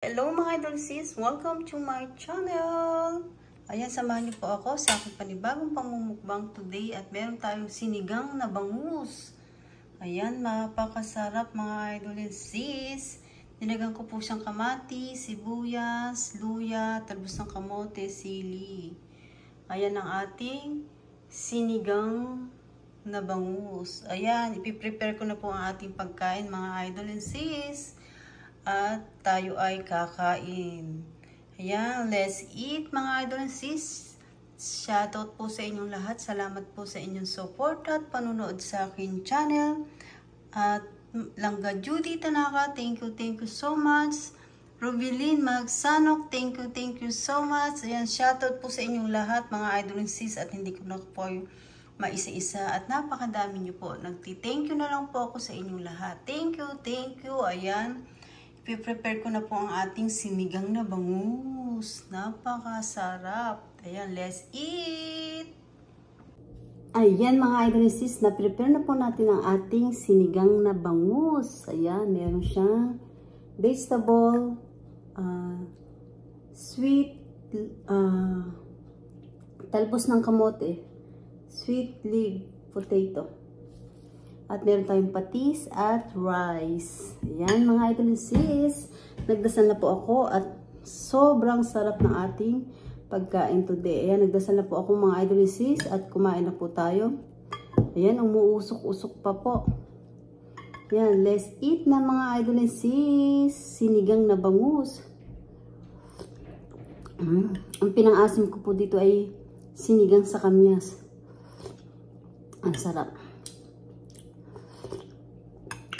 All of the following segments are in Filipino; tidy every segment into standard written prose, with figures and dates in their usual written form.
Hello mga idol sis! Welcome to my channel! Ayan, samahan niyo po ako sa aking panibagong pamumukbang today at meron tayong sinigang na bangus. Ayan, mapakasarap mga idol sis! Dinagan ko po siyang kamatis, sibuyas, luya, talbos ng kamote, sili. Ayan ang ating sinigang na bangus. Ayan, ipiprepare ko na po ang ating pagkain mga idol sis. At tayo ay kakain. Ayan, let's eat mga idol and sis. Shoutout po sa inyong lahat. Salamat po sa inyong support at panunood sa aking channel. At Langga Judy Tanaka, thank you so much. Rubilin Magsanok, thank you so much. Ayan, shoutout po sa inyong lahat mga idol and sis. At hindi ko na po maisa-isa at napakadami nyo po. Thank you na lang po ako sa inyong lahat. Thank you. Ayan. I-prepare ko na po ang ating sinigang na bangus. Napakasarap. Ayan, let's eat! Ayan mga idol sis, na-prepare na po natin ang ating sinigang na bangus. Ayan, meron siyang vegetable, sweet, talbos ng kamote, sweet leaf potato. At meron tayong patis at rice. Ayan mga idol sis. Nagdasal na po ako at sobrang sarap ng ating pagkain today. Ayan, nagdasal na po ako mga idol sis at kumain na po tayo. Ayan, umuusok-usok pa po. Ayan, let's eat na mga idol sis. Sinigang na bangus. Ang pinang-asim ko po dito ay sinigang sa kamyas. Ang sarap.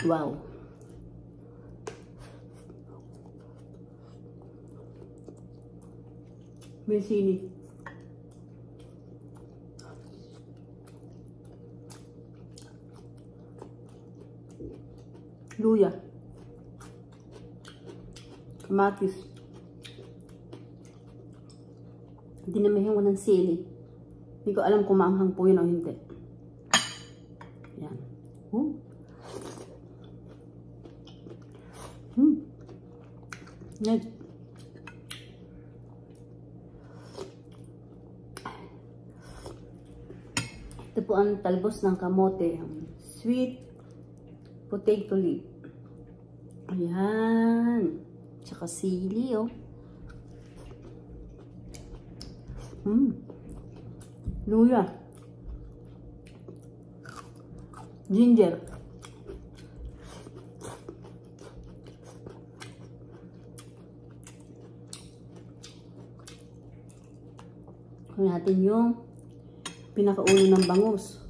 Wow. May sili. Luya. Kamatis. Dinamihan ko ng sili. Hindi ko alam kung maanghang po yun o hindi. Yan. Next. Ito po ang talbos ng kamote, sweet potato leaf. Ayan. Tsaka sili, oh. Luya. Ginger. Natin yung pinakaulo ng bangus.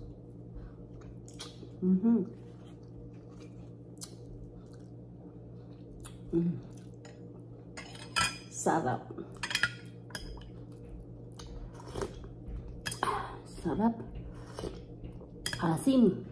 Sarap. Sarap. Asim.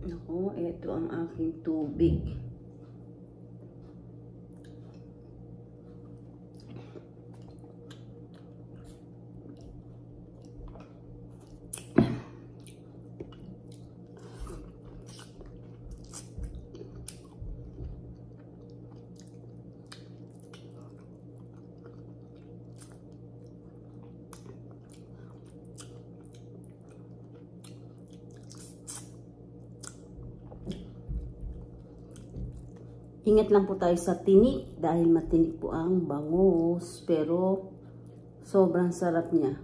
Ako, ito ang aking tubig. Ingat lang po tayo sa tinik dahil matinik po ang bangus, pero sobrang sarap niya.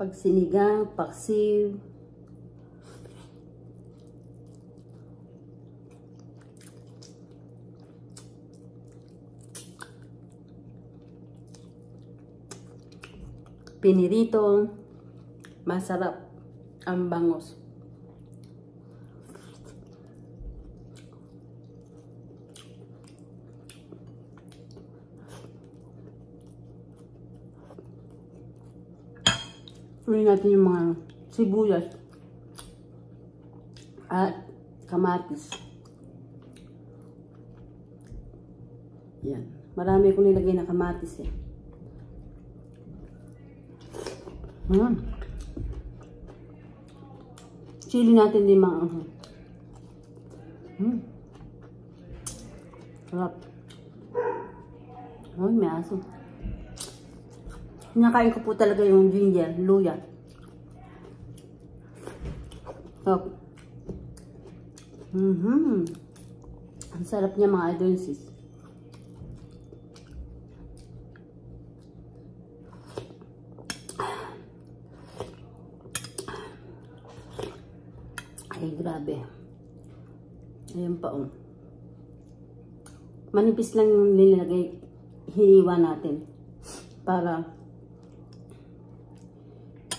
Pag sinigang, paksiw, pinirito, masarap ang bangus. Tuloy natin yung mga sibuyas. at kamatis. Yan. Marami akong nilagay na kamatis eh. Chili natin din mga sarap. Ay, may aso. Kinakain ko po talaga yung ginger, luya. Sarap. Ang sarap niya mga idolsis. Ay, grabe. Ayan pa, oh. Manipis lang yung nilagay, hiniwa natin. Para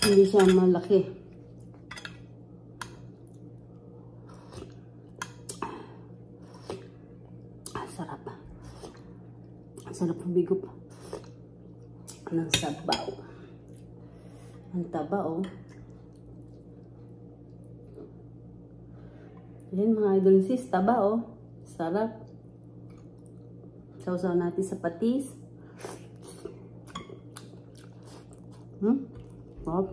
hindi siya malaki. Sarap. Sarap humigop ng sabaw. Ang taba, oh. Yan mga idolsis, taba oh. Sarap. Sausaw natin sa patis. Sarap.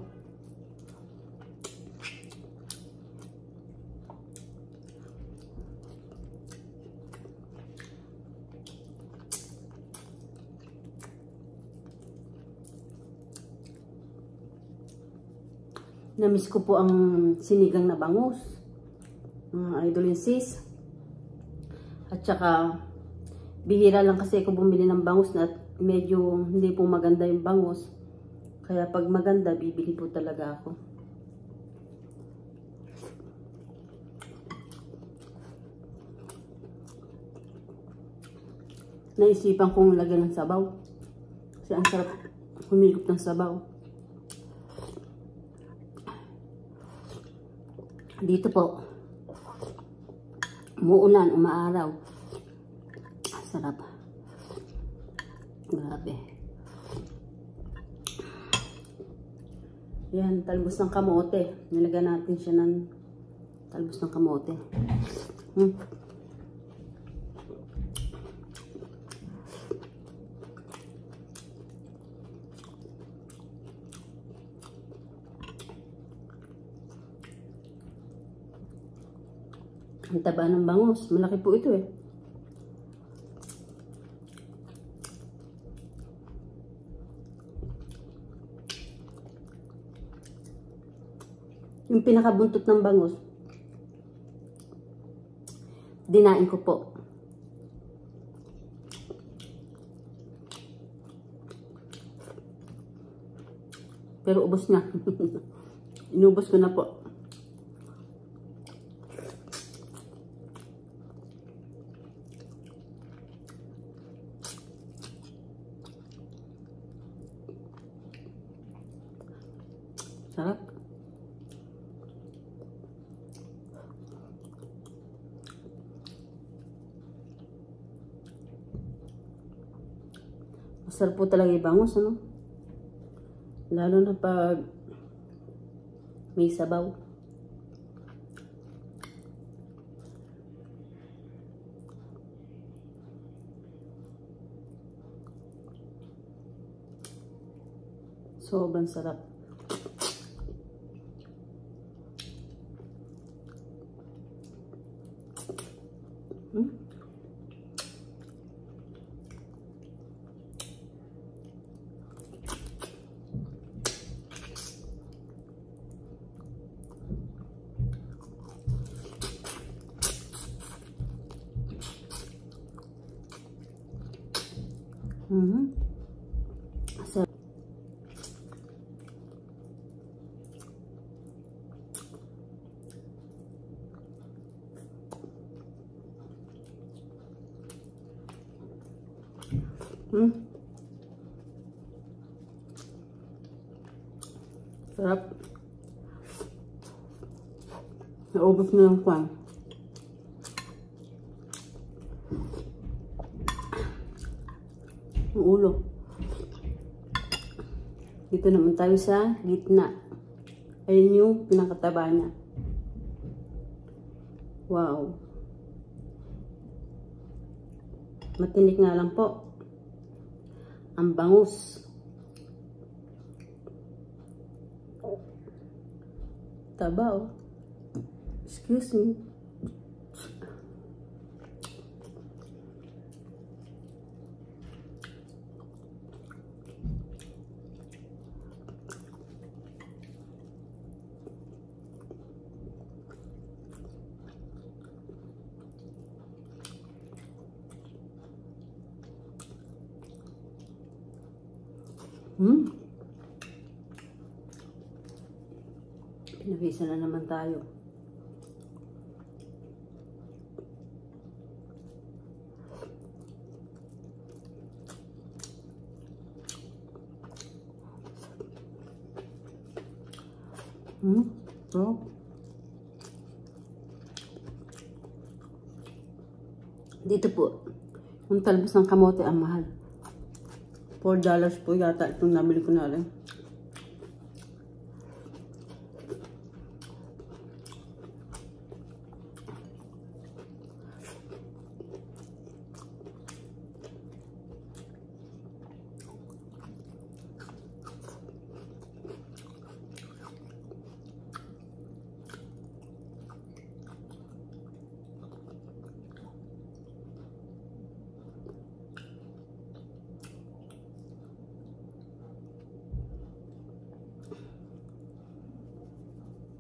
Namiss ko po ang sinigang na bangus. Idolsis. At saka bihira lang kasi ako bumili ng bangus na medyo hindi po maganda yung bangus. Kaya pag maganda, bibili po talaga ako. Naisipan kong lagyan ng sabaw. Kasi ang sarap humigop ng sabaw. Dito po, umuulan, umaaraw. Sarap. Grabe. Yan, talbos ng kamote. Nilagyan natin siya ng talbos ng kamote. Ang taba ng bangus. Malaki po ito eh. Yung pinakabuntot ng bangus, dinain ko po. Pero ubos na. Inubos ko na po. Sarap. Masarap po talaga yung bangus, ano? Lalo na pag may sabaw. Sobrang sarap. Sarap. Sarap. Naubos na yung kwan. Yung ulo. Dito naman tayo sa gitna. Ayun yung pinakataba niya. Wow. Matinik nga lang po. Ang bangus. Taba oh. Excuse me. Pinabisa na naman tayo. So, dito po, yung talbos ng kamote ang mahal. $4 po yata itong nabili ko na rin.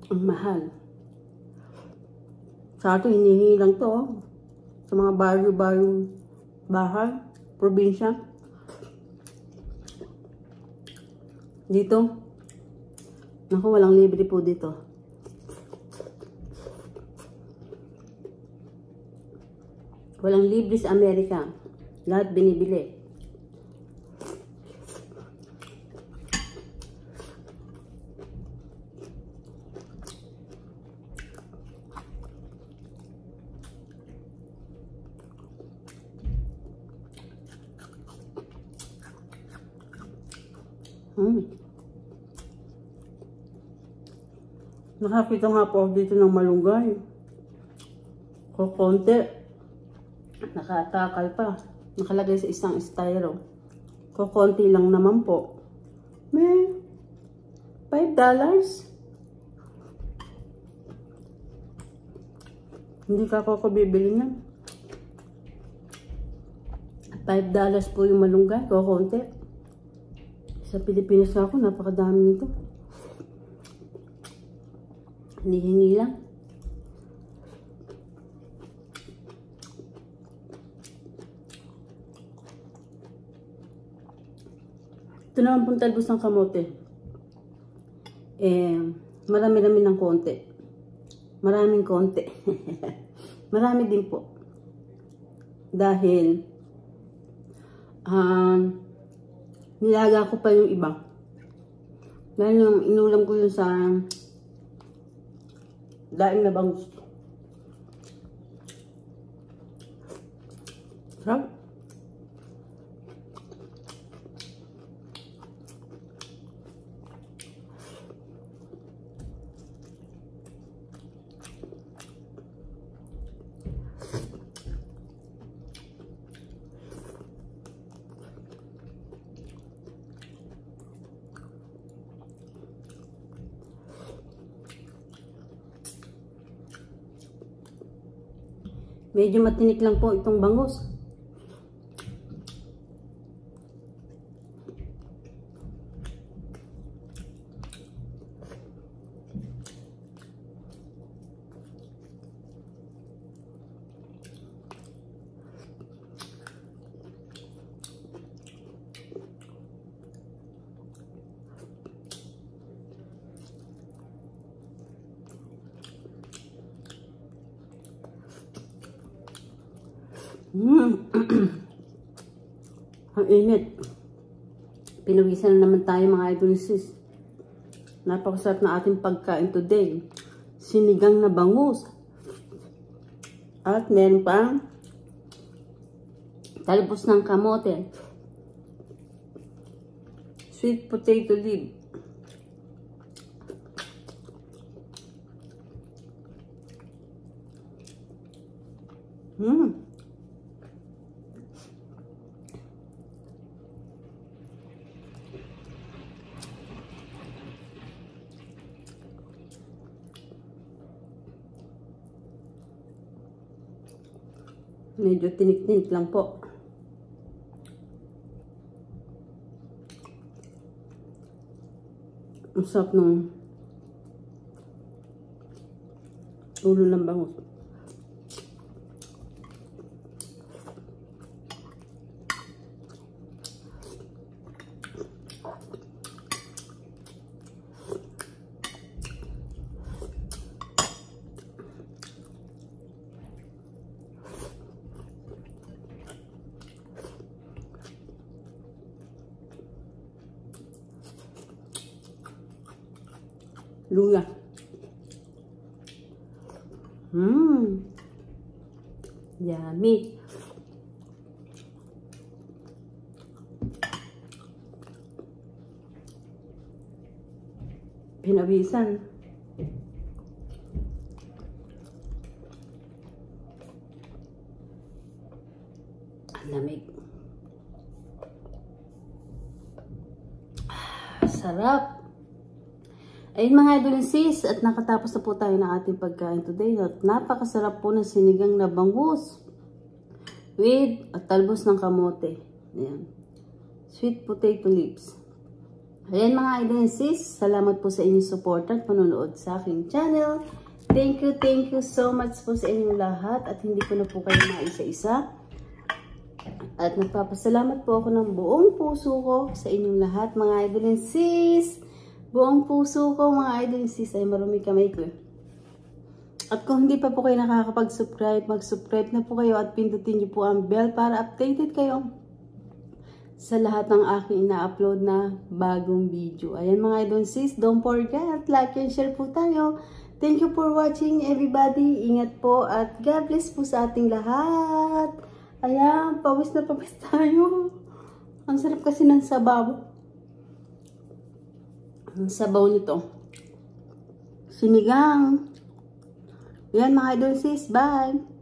Ang mahal. Sa atin, hinihingi lang to. Oh. Sa mga baryo-baryo bahay, probinsya. Dito. Naku, walang libre po dito. Walang libre sa Amerika. Lahat binibili. Nakakita nga po dito ng malunggay. Konti. Nakatakal pa. Nakalagay sa isang styro. Konti lang naman po. May $5. Hindi ka ako bibili niyan. $5 po yung malunggay. Konti. Sa Pilipinas ako, napakadami nito. Hinihingi lang. Ito naman pong talbos ng kamote. Marami-rami ng konti. Maraming konti. Marami din po. Dahil, nilaga ko pa yung iba. Dahil yung inulam ko yun sa daing na bangus. Sarap. Medyo matinik lang po itong bangus. Ang init. Pinawisan na naman tayo mga idolists. Napakasarap na ating pagkain today. Sinigang na bangus. At meron pang talbos ng kamote. Sweet potato leaf. Medyo tinik-tinik lang po. Ang sarap ng ulo ng bangus. Luya. Yummy. Pinawisan. Ang lamig. Sarap. Ayun mga idol and sis, at nakatapos na po tayo ng ating pagkain today. At napakasarap po ng sinigang na bangus with talbos ng kamote. Ayan. Sweet potato lips. Ayan mga idol and sis, salamat po sa inyong support at panonood sa aking channel. Thank you so much po sa inyong lahat at hindi ko na po kayo maisa-isa. At nagpapasalamat po ako ng buong puso ko sa inyong lahat mga idol and sis. Buong puso ko mga idol and sis ay marumi kamay ko. At kung hindi pa po kayo nakakapag-subscribe, mag-subscribe na po kayo at pindutin niyo po ang bell para updated kayo sa lahat ng aking ina-upload na bagong video. Ayan mga idol and sis, don't forget, like and share po tayo. Thank you for watching everybody. Ingat po at God bless po sa ating lahat. Ayan, pawis na pawis tayo. Ang sarap kasi ng sabaw. Ang sabaw nito. Sinigang. Yan mga idol sis. Bye.